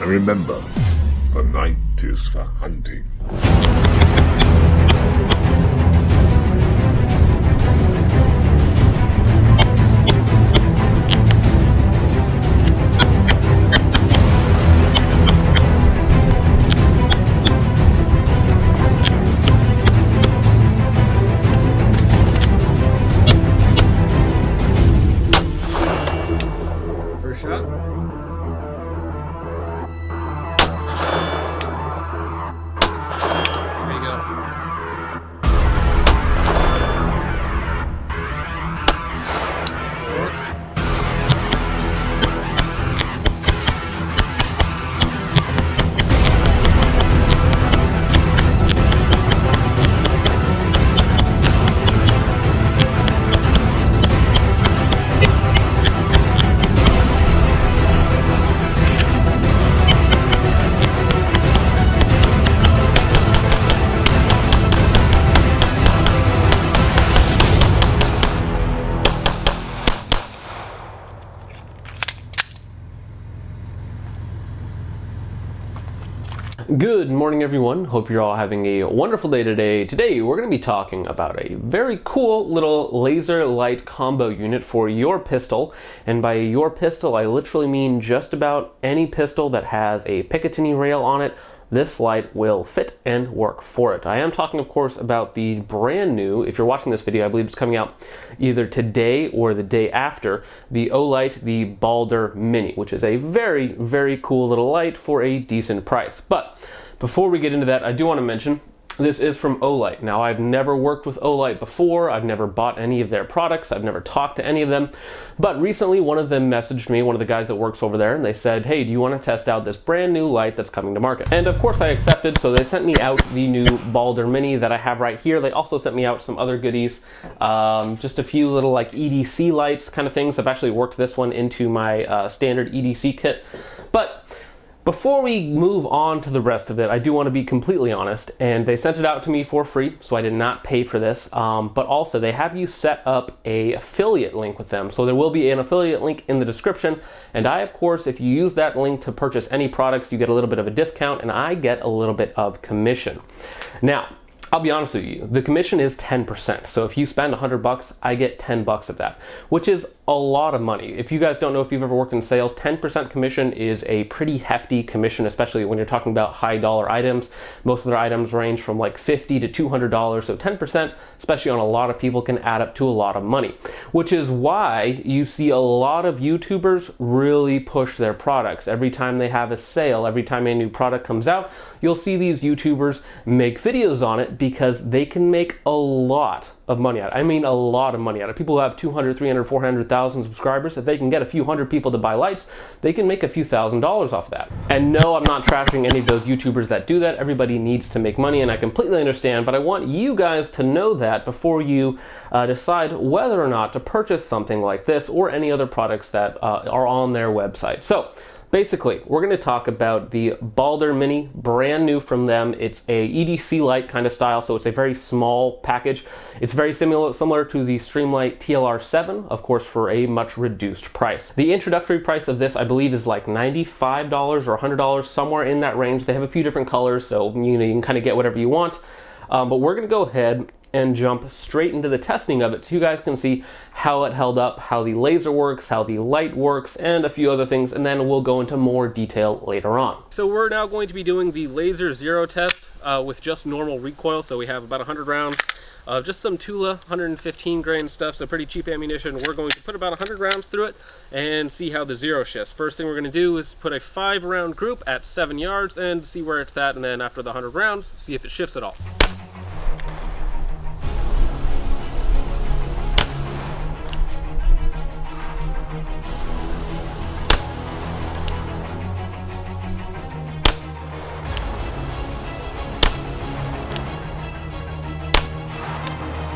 And remember, the night is for hunting. First shot. There you go. Good morning, everyone. Hope you're all having a wonderful day today. Today, we're going to be talking about a very cool little laser light combo unit for your pistol. And by your pistol, I literally mean just about any pistol that has a Picatinny rail on it. This light will fit and work for it. I am talking, of course, about the brand new, if you're watching this video, I believe it's coming out either today or the day after, the Olight Baldr Mini, which is a very, very cool little light for a decent price. But before we get into that, I do want to mention this is from Olight. Now, I've never worked with Olight before. I've never bought any of their products. I've never talked to any of them. But recently, one of them messaged me, one of the guys that works over there, and they said, hey, do you want to test out this brand new light that's coming to market? And of course, I accepted, so they sent me out the new Baldr Mini that I have right here. They also sent me out some other goodies, just a few little like EDC lights kind of things. I've actually worked this one into my standard EDC kit. But before we move on to the rest of it, I do want to be completely honest, and they sent it out to me for free, so I did not pay for this, but also they have you set up a affiliate link with them, so there will be an affiliate link in the description, and I, of course, if you use that link to purchase any products, you get a little bit of a discount, and I get a little bit of commission. Now, I'll be honest with you, the commission is 10%. So if you spend $100, I get 10 bucks of that, which is a lot of money. If you guys don't know if you've ever worked in sales, 10% commission is a pretty hefty commission, especially when you're talking about high dollar items. Most of their items range from like $50 to $200. So 10%, especially on a lot of people, can add up to a lot of money, which is why you see a lot of YouTubers really push their products. Every time they have a sale, every time a new product comes out, you'll see these YouTubers make videos on it because they can make a lot of money out of it. I mean, a lot of money out of it. People who have 200, 300, 400,000 subscribers, if they can get a few hundred people to buy lights, they can make a few $1,000s off that. And no, I'm not trashing any of those YouTubers that do that. Everybody needs to make money, and I completely understand, but I want you guys to know that before you decide whether or not to purchase something like this or any other products that are on their website. So, basically, we're going to talk about the Baldr Mini, brand new from them. It's a EDC light kind of style, so it's a very small package. It's very similar to the Streamlight TLR7, of course, for a much reduced price. The introductory price of this, I believe, is like $95 or $100, somewhere in that range. They have a few different colors, so you can kind of get whatever you want. But we're going to go ahead and jump straight into the testing of it so you guys can see how it held up, how the laser works, how the light works, and a few other things, and then we'll go into more detail later on. So we're now going to be doing the laser zero test with just normal recoil. So we have about 100 rounds of just some Tula 115 grain stuff, so pretty cheap ammunition. We're going to put about 100 rounds through it and see how the zero shifts. First thing we're going to do is put a 5-round group at 7 yards and see where it's at, and then after the 100 rounds, see if it shifts at all.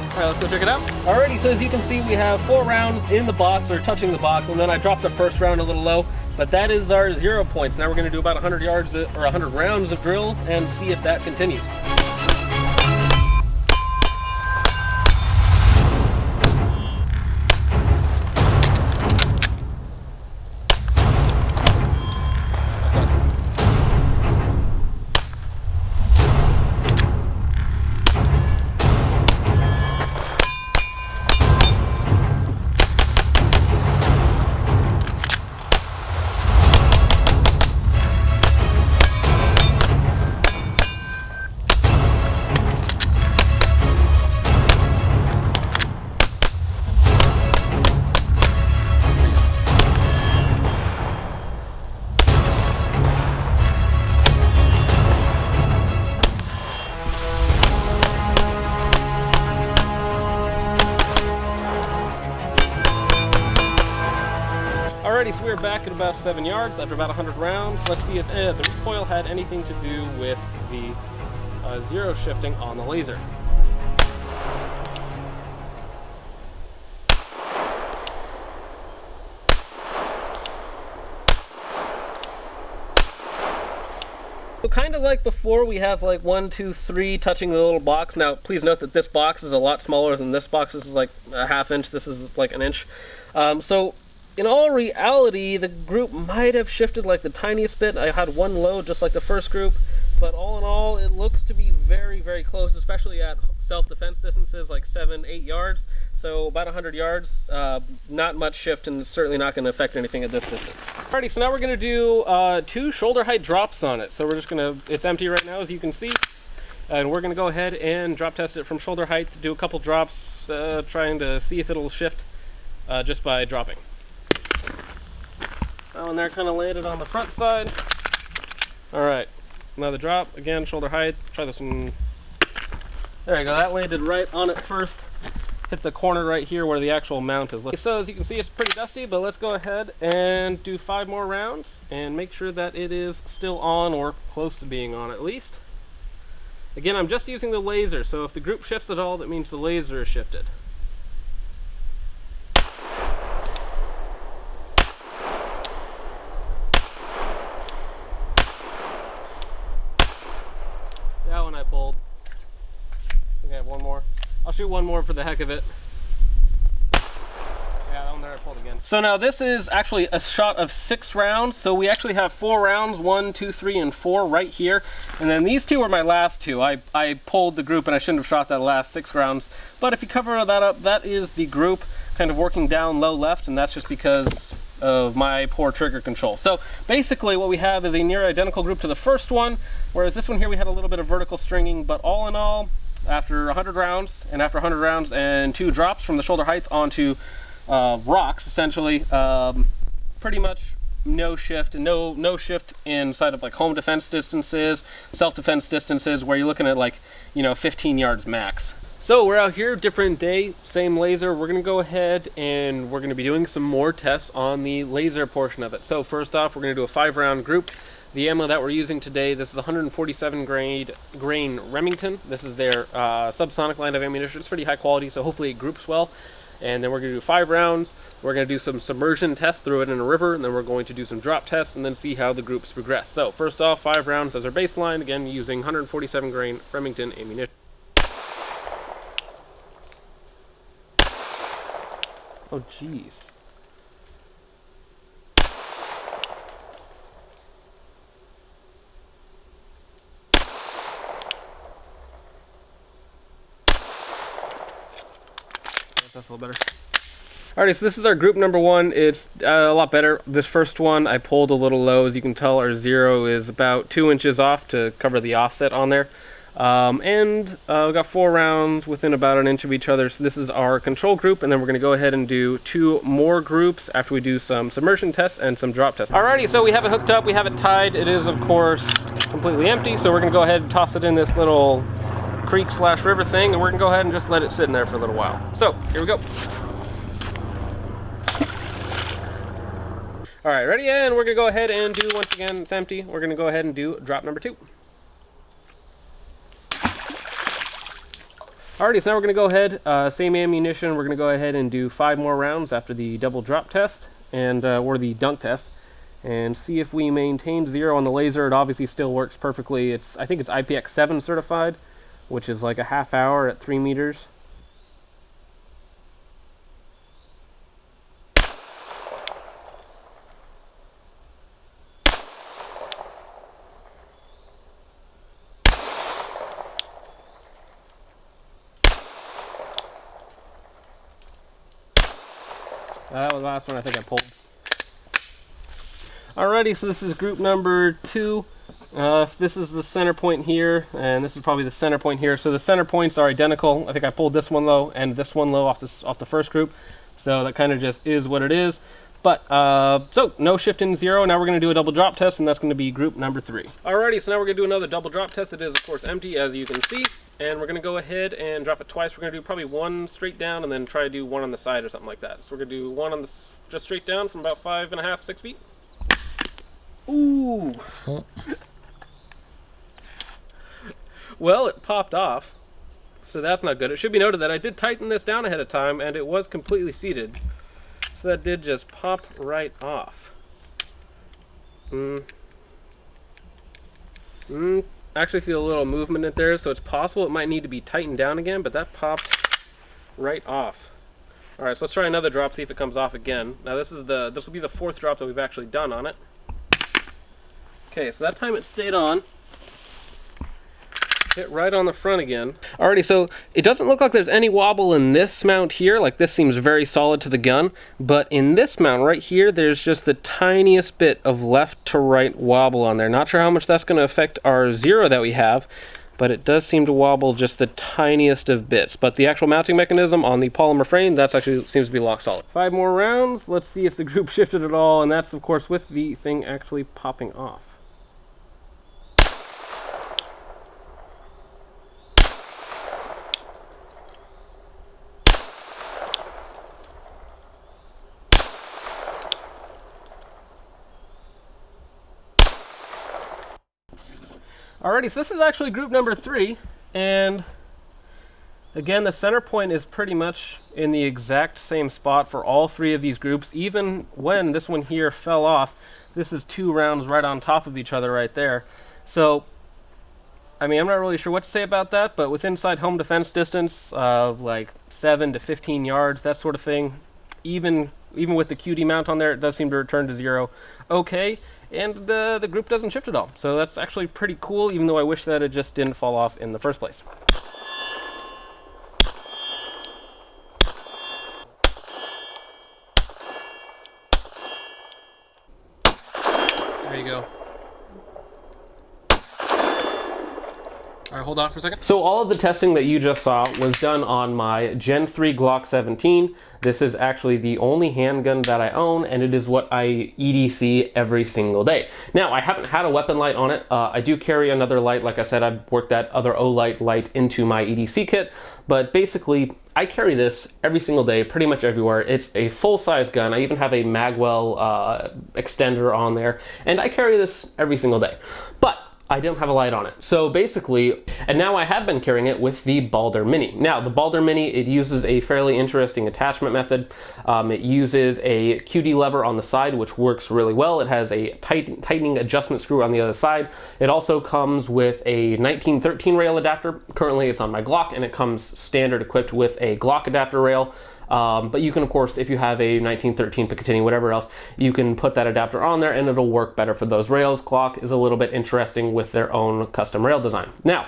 All right, let's go check it out. Alrighty, so as you can see, we have 4 rounds in the box, or touching the box, and then I dropped the first round a little low, but that is our 0 points. Now we're gonna do about 100 yards or 100 rounds of drills and see if that continues. Alrighty, so we're back at about 7 yards after about 100 rounds. Let's see if the recoil had anything to do with the zero shifting on the laser. So kind of like before, we have like 1, 2, 3 touching the little box. Now, please note that this box is a lot smaller than this box. This is like a ½ inch. This is like an inch. So in all reality, the group might have shifted like the tiniest bit. I had one load just like the first group, but all in all, it looks to be very, very close, especially at self-defense distances like 7, 8 yards. So about 100 yards, not much shift, and it's certainly not going to affect anything at this distance. Alrighty, so now we're going to do 2 shoulder height drops on it. So we're just going to, it's empty right now as you can see, and we're going to go ahead and drop test it from shoulder height, do a couple drops, trying to see if it'll shift just by dropping. Oh, and they're kind of landed on the front side. Alright, another drop, again, shoulder height, try this one. There you go, that landed right on it first. Hit the corner right here where the actual mount is. So as you can see, it's pretty dusty, but let's go ahead and do 5 more rounds and make sure that it is still on or close to being on at least. Again, I'm just using the laser, so if the group shifts at all, that means the laser is shifted. That one I pulled. I have one more. I'll shoot one more for the heck of it. Yeah, that one there I pulled again. So now this is actually a shot of 6 rounds. So we actually have 4 rounds, 1, 2, 3, and 4 right here. And then these 2 are my last 2. I pulled the group and I shouldn't have shot that last 6 rounds. But if you cover that up, that is the group kind of working down low left, and that's just because of my poor trigger control. So basically what we have is a near identical group to the first one, whereas this one here we had a little bit of vertical stringing, but all in all, after 100 rounds and 2 drops from the shoulder height onto rocks, essentially, pretty much no shift, and no shift inside of like home defense distances, self-defense distances, where you're looking at like, 15 yards max. So we're out here, different day, same laser. We're gonna go ahead and we're gonna be doing some more tests on the laser portion of it. So first off, we're gonna do a 5-round group. The ammo that we're using today, this is 147 grain Remington. This is their subsonic line of ammunition. It's pretty high quality, so hopefully it groups well. And then we're going to do 5 rounds. We're going to do some submersion tests through it in a river, and then we're going to do some drop tests and then see how the groups progress. So first off, 5 rounds as our baseline, again using 147 grain Remington ammunition. Oh jeez. That's a little better. Alrighty, so this is our group number 1. It's a lot better. This first one I pulled a little low. As you can tell, our zero is about 2 inches off to cover the offset on there. We got 4 rounds within about 1 inch of each other. So this is our control group, and then we're going to go ahead and do 2 more groups after we do some submersion tests and some drop tests. Alrighty, so we have it hooked up. We have it tied. It is, of course, completely empty. So we're going to go ahead and toss it in this little creek/river thing, and we're gonna go ahead and just let it sit in there for a little while. So here we go. All right, ready, and we're gonna go ahead and do, once again, it's empty. We're gonna go ahead and do drop number 2. Alrighty, so now we're gonna go ahead, same ammunition. We're gonna go ahead and do 5 more rounds after the double drop test and or the dunk test, and see if we maintain 0 on the laser. It obviously still works perfectly. I think it's IPX7 certified, which is like a ½ hour at 3 meters. That was the last one I think I pulled. Alrighty, so this is group number 2. This is the center point here, and this is probably the center point here. So the center points are identical. I think I pulled this one low and this one low off the first group. So that kind of just is what it is. But, so, no shift in 0. Now we're going to do a double drop test, and that's going to be group number 3. Alrighty, so now we're going to do another double drop test. It is, of course, empty, as you can see. And we're going to go ahead and drop it twice. We're going to do probably one straight down, and then try to do one on the side or something like that. So we're going to do one on the, just straight down from about 5.5, 6 feet. Ooh! Well, it popped off. So that's not good. It should be noted that I did tighten this down ahead of time, and it was completely seated. So that did just pop right off. Actually feel a little movement in there, so it's possible it might need to be tightened down again, but that popped right off. Alright, so let's try another drop, see if it comes off again. Now this will be the 4th drop that we've actually done on it. Okay, so that time it stayed on. Hit right on the front again. Alrighty, so it doesn't look like there's any wobble in this mount here. Like, this seems very solid to the gun. But in this mount right here, there's just the tiniest bit of left to right wobble on there. Not sure how much that's going to affect our 0 that we have, but it does seem to wobble just the tiniest of bits. But the actual mounting mechanism on the polymer frame, that's actually seems to be lock solid. 5 more rounds. Let's see if the group shifted at all, and that's, of course, with the thing actually popping off. Alrighty, so this is actually group number 3, and again, the center point is pretty much in the exact same spot for all 3 of these groups. Even when this one here fell off, this is 2 rounds right on top of each other right there. So, I mean, I'm not really sure what to say about that, but with inside home defense distance of like 7 to 15 yards, that sort of thing, even with the QD mount on there, it does seem to return to 0 okay. And the group doesn't shift at all. So that's actually pretty cool, even though I wish that it just didn't fall off in the first place. There you go. All right, hold on for a second. So all of the testing that you just saw was done on my Gen 3 Glock 17. This is actually the only handgun that I own, and it is what I EDC every single day. Now, I haven't had a weapon light on it. I do carry another light. Like I said, I've worked that other Olight light into my EDC kit, but basically, I carry this every single day, pretty much everywhere. It's a full-size gun. I even have a Magwell extender on there, and I carry this every single day. But I don't have a light on it. So basically, and now I have been carrying it with the Baldr Mini. Now, the Baldr Mini, it uses a fairly interesting attachment method. It uses a QD lever on the side, which works really well. It has a tightening adjustment screw on the other side. It also comes with a 1913 rail adapter. Currently, it's on my Glock, and it comes standard equipped with a Glock adapter rail. But you can, of course, if you have a 1913 Picatinny, whatever else, you can put that adapter on there and it'll work better for those rails. Glock is a little bit interesting with their own custom rail design. Now,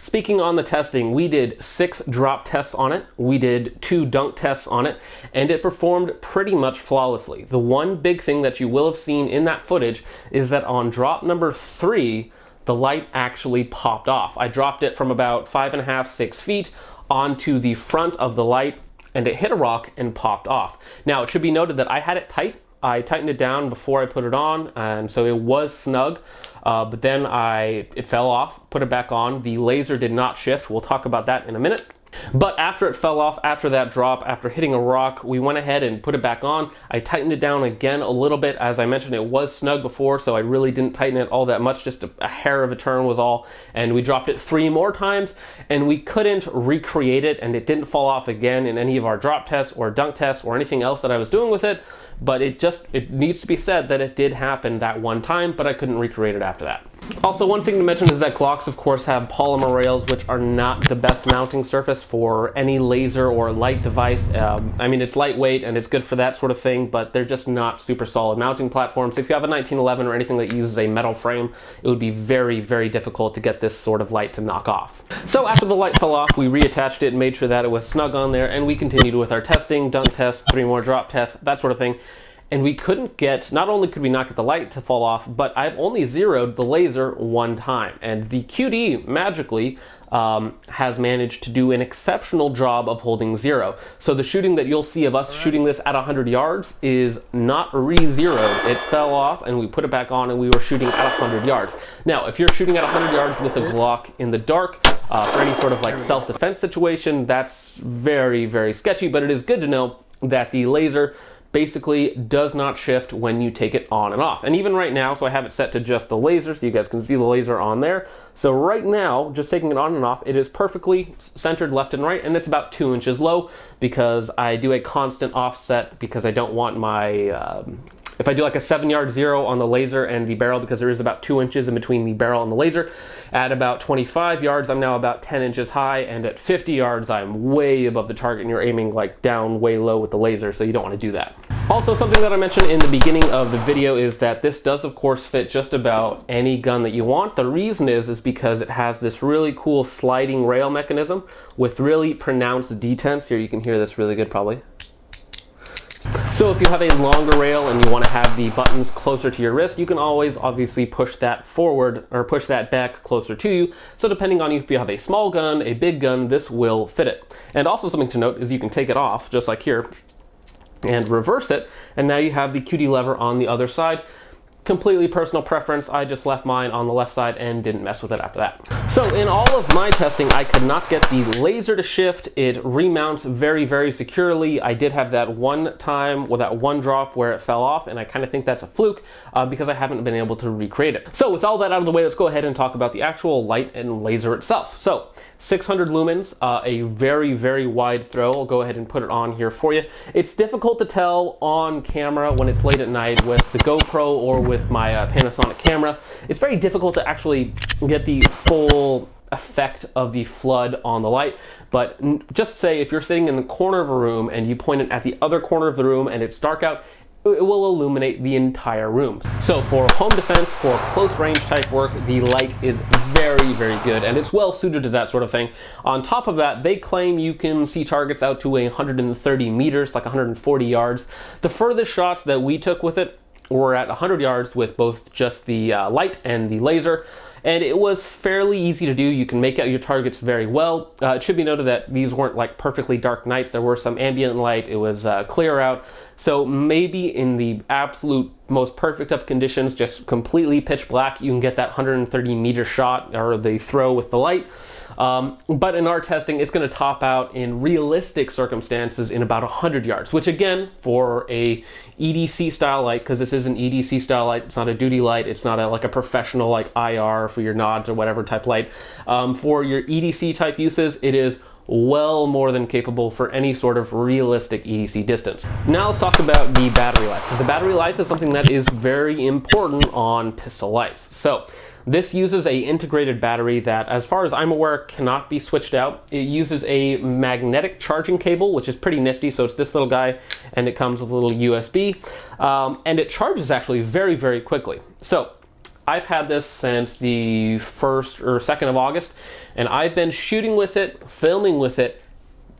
speaking on the testing, we did 6 drop tests on it, we did 2 dunk tests on it, and it performed pretty much flawlessly. The one big thing that you will have seen in that footage is that on drop number 3, the light actually popped off. I dropped it from about 5.5, 6 feet onto the front of the light, and it hit a rock and popped off. Now, it should be noted that I had it tight. I tightened it down before I put it on, and so it was snug, but then it fell off, put it back on. The laser did not shift. We'll talk about that in a minute. But after it fell off, after that drop, after hitting a rock, we went ahead and put it back on. I tightened it down again a little bit. As I mentioned, it was snug before, so I really didn't tighten it all that much. Just a hair of a turn was all. And we dropped it 3 more times, and we couldn't recreate it, and it didn't fall off again in any of our drop tests or dunk tests or anything else that I was doing with it. But it needs to be said that it did happen that one time, but I couldn't recreate it after that. Also, one thing to mention is that Glocks, of course, have polymer rails, which are not the best mounting surface for any laser or light device. I mean, it's lightweight and it's good for that sort of thing, but they're just not super solid mounting platforms. If you have a 1911 or anything that uses a metal frame, it would be very, very difficult to get this sort of light to knock off. So after the light fell off, we reattached it and made sure that it was snug on there, and we continued with our testing, dunk tests, 3 more drop tests, that sort of thing. and we couldn't get, not only could we not get the light to fall off, but I've only zeroed the laser one time. And the QD magically has managed to do an exceptional job of holding zero. So the shooting that you'll see of us shooting this at 100 yards is not re-zeroed. It fell off and we put it back on and we were shooting at 100 yards. Now, if you're shooting at 100 yards with a Glock in the dark, for any sort of like self-defense situation, that's very, very sketchy, but it is good to know that the laser basically does not shift when you take it on and off. And even right now, so I have it set to just the laser so you guys can see the laser on there. So right now, just taking it on and off, it is perfectly centered left and right, and it's about 2 inches low because I do a constant offset because I don't want my, if I do like a 7-yard zero on the laser and the barrel, because there is about 2 inches in between the barrel and the laser, at about 25 yards, I'm now about 10 inches high, and at 50 yards, I'm way above the target, and you're aiming like down way low with the laser, so you don't want to do that. Also, something that I mentioned in the beginning of the video is that this does, of course, fit just about any gun that you want. The reason is because it has this really cool sliding rail mechanism with really pronounced detents. Here, you can hear this really good, probably. So if you have a longer rail and you want to have the buttons closer to your wrist, you can always obviously push that forward or push that back closer to you. So depending on if you have a small gun, a big gun, this will fit it. And also something to note is you can take it off, just like here, and reverse it, and now you have the QD lever on the other side. Completely personal preference. I just left mine on the left side and didn't mess with it after that. So in all of my testing, I could not get the laser to shift. It remounts very, very securely. I did have that one time with that one drop where it fell off, and I kind of think that's a fluke because I haven't been able to recreate it. So with all that out of the way, let's go ahead and talk about the actual light and laser itself. So 600 lumens, a very, very wide throw. I'll go ahead and put it on here for you. It's difficult to tell on camera when it's late at night with the GoPro or with my Panasonic camera. It's very difficult to actually get the full effect of the flood on the light, but just say if you're sitting in the corner of a room and you point it at the other corner of the room and it's dark out, it will illuminate the entire room. So for home defense, for close range type work, the light is very, very good, and it's well suited to that sort of thing. On top of that, they claim you can see targets out to 130 meters, like 140 yards. The furthest shots that we took with it were at 100 yards with both just the light and the laser, and it was fairly easy to do. You can make out your targets very well. It should be noted that these weren't like perfectly dark nights. There were some ambient light. It was clear out. So maybe in the absolute most perfect of conditions, just completely pitch black, you can get that 130 meter shot or the throw with the light. But in our testing, it's going to top out in realistic circumstances in about 100 yards, which again, for a EDC style light, because this is an EDC style light, it's not a duty light, it's not like a professional like IR for your nods or whatever type light. For your EDC type uses, it is well more than capable for any sort of realistic EDC distance. Now let's talk about the battery life, because the battery life is something that is very important on pistol lights. So this uses a integrated battery that, as far as I'm aware, cannot be switched out. It uses a magnetic charging cable, which is pretty nifty. So it's this little guy, and it comes with a little USB, and it charges actually very, very quickly. So I've had this since the 1st or 2nd of August, and I've been shooting with it, filming with it,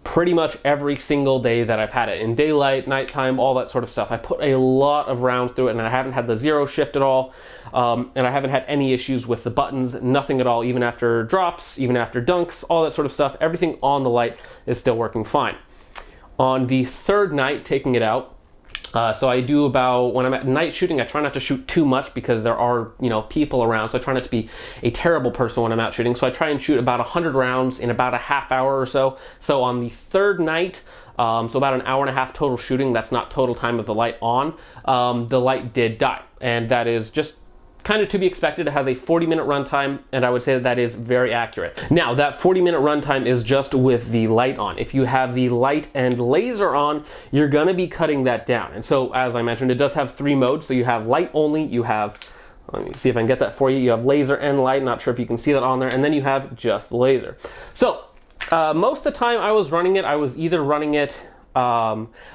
pretty much every single day that I've had it, in daylight, nighttime, all that sort of stuff. I put a lot of rounds through it, and I haven't had the zero shift at all, and I haven't had any issues with the buttons, nothing at all, even after drops, even after dunks, all that sort of stuff. Everything on the light is still working fine. On the 3rd night taking it out, so I do about, when I'm at night shooting, I try not to shoot too much because there are, people around. So I try not to be a terrible person when I'm out shooting. So I try and shoot about 100 rounds in about a half hour or so. So on the 3rd night, so about an hour and a half total shooting, that's not total time of the light on, the light did die. And that is just kind of to be expected. It has a 40-minute runtime, and I would say that that is very accurate. Now, that 40-minute runtime is just with the light on. If you have the light and laser on, you're gonna be cutting that down. And so, as I mentioned, it does have 3 modes. So you have light only, you have, let me see if I can get that for you. You have laser and light, not sure if you can see that on there, and then you have just laser. So, most of the time I was running it, I was either running it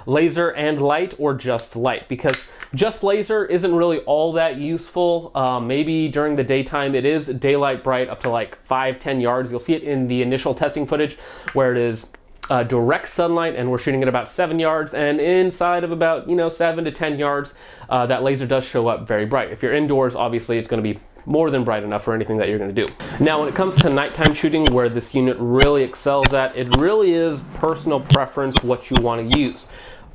laser and light or just light, because just laser isn't really all that useful. Maybe during the daytime it is daylight bright up to like 5-10 yards. You'll see it in the initial testing footage where it is direct sunlight and we're shooting at about 7 yards, and inside of about 7 to 10 yards, that laser does show up very bright. If you're indoors, obviously it's going to be more than bright enough for anything that you're going to do. Now, when it comes to nighttime shooting, where this unit really excels at, it really is personal preference what you want to use.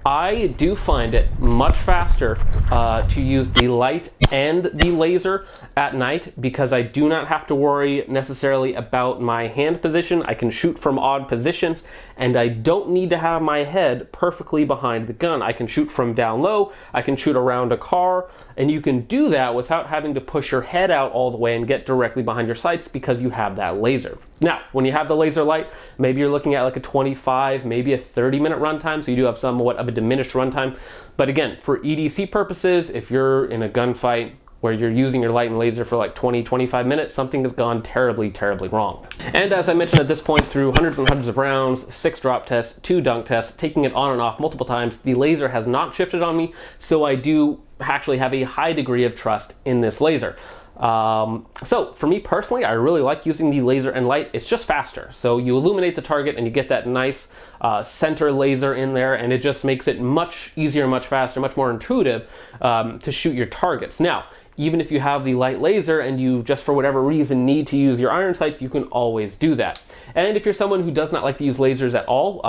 I do find it much faster to use the light and the laser at night, because I do not have to worry necessarily about my hand position. I can shoot from odd positions, and I don't need to have my head perfectly behind the gun. I can shoot from down low, I can shoot around a car, and you can do that without having to push your head out all the way and get directly behind your sights, because you have that laser. Now, when you have the laser light, maybe you're looking at like a 25, maybe a 30-minute runtime, so you do have somewhat of a diminished runtime. But again, for EDC purposes, if you're in a gunfight where you're using your light and laser for like 20-25 minutes, something has gone terribly, terribly wrong. And as I mentioned, at this point, through hundreds and hundreds of rounds, 6 drop tests, 2 dunk tests, taking it on and off multiple times, the laser has not shifted on me, so I do actually have a high degree of trust in this laser. So for me personally, I really like using the laser and light. It's just faster. So you illuminate the target and you get that nice center laser in there, and it just makes it much easier, much faster, much more intuitive to shoot your targets. Now, even if you have the light laser and you just for whatever reason need to use your iron sights, you can always do that. And if you're someone who does not like to use lasers at all,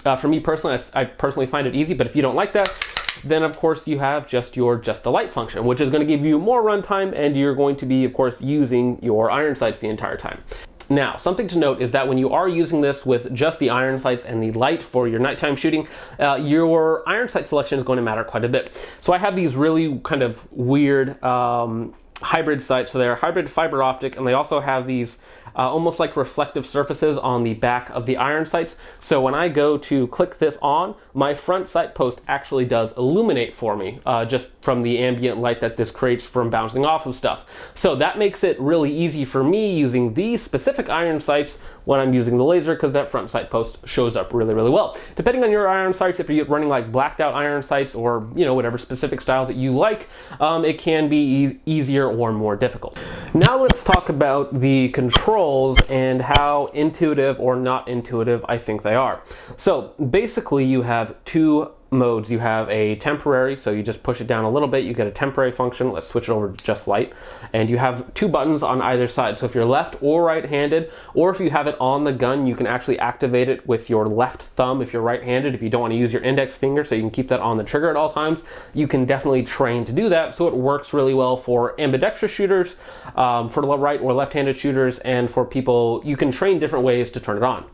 for me personally, I personally find it easy, but if you don't like that, then of course you have just the light function, which is going to give you more runtime, and you're going to be, of course, using your iron sights the entire time. Now, something to note is that when you are using this with just the iron sights and the light for your nighttime shooting, your iron sight selection is going to matter quite a bit. So I have these really kind of weird hybrid sights. So they're hybrid fiber optic, and they also have these almost like reflective surfaces on the back of the iron sights. So when I go to click this on, my front sight post actually does illuminate for me, just from the ambient light that this creates from bouncing off of stuff. So that makes it really easy for me using these specific iron sights when I'm using the laser, because that front sight post shows up really, really well. Depending on your iron sights, if you're running like blacked out iron sights or whatever specific style that you like, it can be easier or more difficult. Now let's talk about the controls and how intuitive or not intuitive I think they are. So basically you have 2 modes. You have a temporary, so you just push it down a little bit, you get a temporary function. Let's switch it over to just light. And you have 2 buttons on either side. So if you're left or right-handed, or if you have it on the gun, you can actually activate it with your left thumb if you're right-handed. If you don't want to use your index finger, so you can keep that on the trigger at all times, you can definitely train to do that. So it works really well for ambidextrous shooters, for right or left-handed shooters, and for people, you can train different ways to turn it on.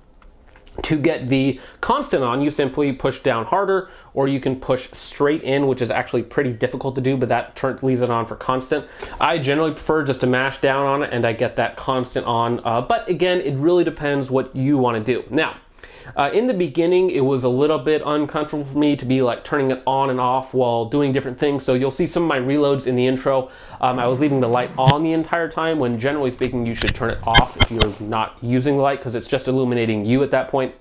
To get the constant on, you simply push down harder, or you can push straight in, which is actually pretty difficult to do, but that leaves it on for constant. I generally prefer just to mash down on it and I get that constant on, but again, it really depends what you want to do. Now, in the beginning, it was a little bit uncomfortable for me to be like turning it on and off while doing different things. So you'll see some of my reloads in the intro. I was leaving the light on the entire time, when generally speaking, you should turn it off if you're not using the light, because it's just illuminating you at that point.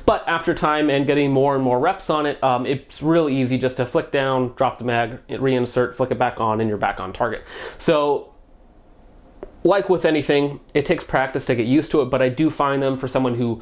But after time and getting more and more reps on it, it's really easy just to flick down, drop the mag, reinsert, flick it back on, and you're back on target. So like with anything, it takes practice to get used to it, but I do find them, for someone who,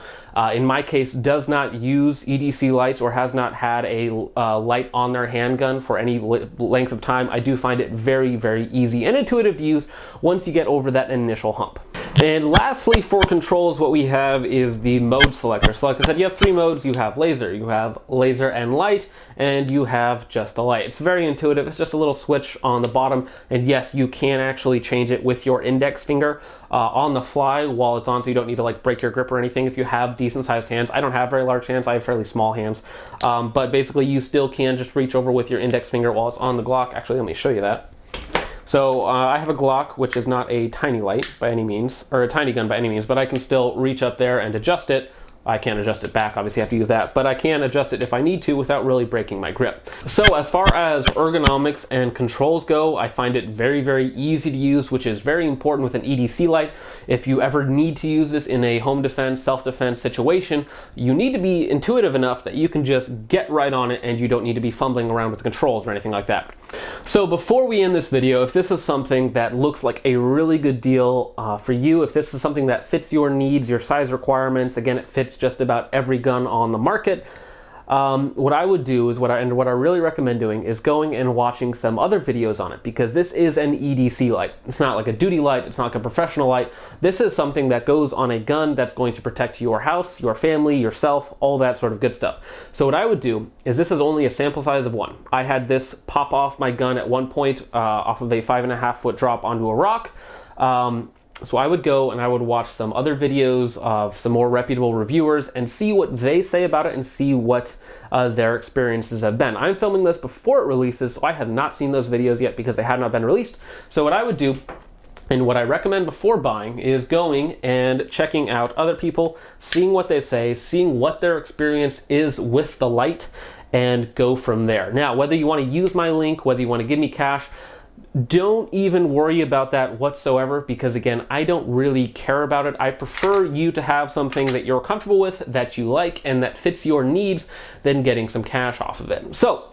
in my case, does not use EDC lights or has not had a light on their handgun for any length of time, I do find it very, very easy and intuitive to use once you get over that initial hump. And lastly, for controls, what we have is the mode selector. So like I said, you have 3 modes. You have laser and light, and you have just a light. It's very intuitive. It's just a little switch on the bottom, and yes, you can actually change it with your index finger on the fly while it's on, so you don't need to like break your grip or anything if you have decent sized hands. I don't have very large hands, I have fairly small hands, but basically you still can just reach over with your index finger while it's on the Glock. Actually, let me show you that. So I have a Glock, which is not a tiny light by any means, or a tiny gun by any means, but I can still reach up there and adjust it. I can't adjust it back, obviously I have to use that, but I can adjust it if I need to without really breaking my grip. So as far as ergonomics and controls go, I find it very, very easy to use, which is very important with an EDC light. If you ever need to use this in a home defense, self-defense situation, you need to be intuitive enough that you can just get right on it and you don't need to be fumbling around with the controls or anything like that. So before we end this video, if this is something that looks like a really good deal for you, if this is something that fits your needs, your size requirements, again, it fits fits just about every gun on the market. What I would do is what I really recommend doing is going and watching some other videos on it, because this is an EDC light. It's not like a duty light, it's not like a professional light. This is something that goes on a gun that's going to protect your house, your family, yourself, all that sort of good stuff. So what I would do is, this is only a sample size of 1. I had this pop off my gun at one point off of a 5.5 foot drop onto a rock. So I would go and I would watch some other videos of some more reputable reviewers and see what they say about it and see what their experiences have been. I'm filming this before it releases, so I have not seen those videos yet because they have not been released. So what I would do, and what I recommend before buying, is going and checking out other people, seeing what they say, seeing what their experience is with the light, and go from there. Now, whether you want to use my link, whether you want to give me cash, don't even worry about that whatsoever, because again, I don't really care about it. I prefer you to have something that you're comfortable with, that you like, and that fits your needs, than getting some cash off of it. So,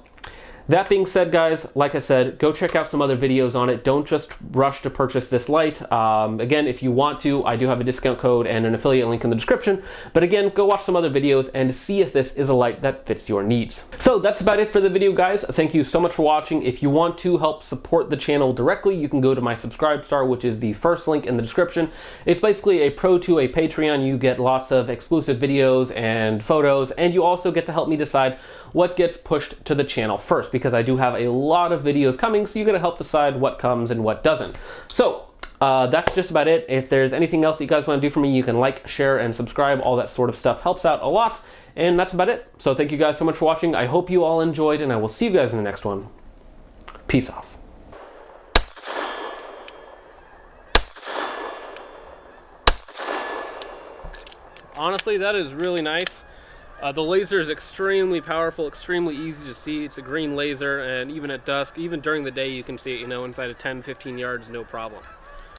that being said, guys, like I said, go check out some other videos on it. Don't just rush to purchase this light. Again, if you want to, I do have a discount code and an affiliate link in the description. But again, go watch some other videos and see if this is a light that fits your needs. So that's about it for the video, guys. Thank you so much for watching. If you want to help support the channel directly, you can go to my Subscribe Star, which is the first link in the description. It's basically a pro to a Patreon. You get lots of exclusive videos and photos, and you also get to help me decide what gets pushed to the channel first, because I do have a lot of videos coming, so you gotta help decide what comes and what doesn't. So that's just about it. If there's anything else that you guys want to do for me, you can like, share, and subscribe. All that sort of stuff helps out a lot, and that's about it. So thank you guys so much for watching. I hope you all enjoyed, and I will see you guys in the next one. Peace off. Honestly, that is really nice. The laser is extremely powerful, extremely easy to see. It's a green laser, and even at dusk, even during the day, you can see it, you know, inside of 10-15 yards, no problem.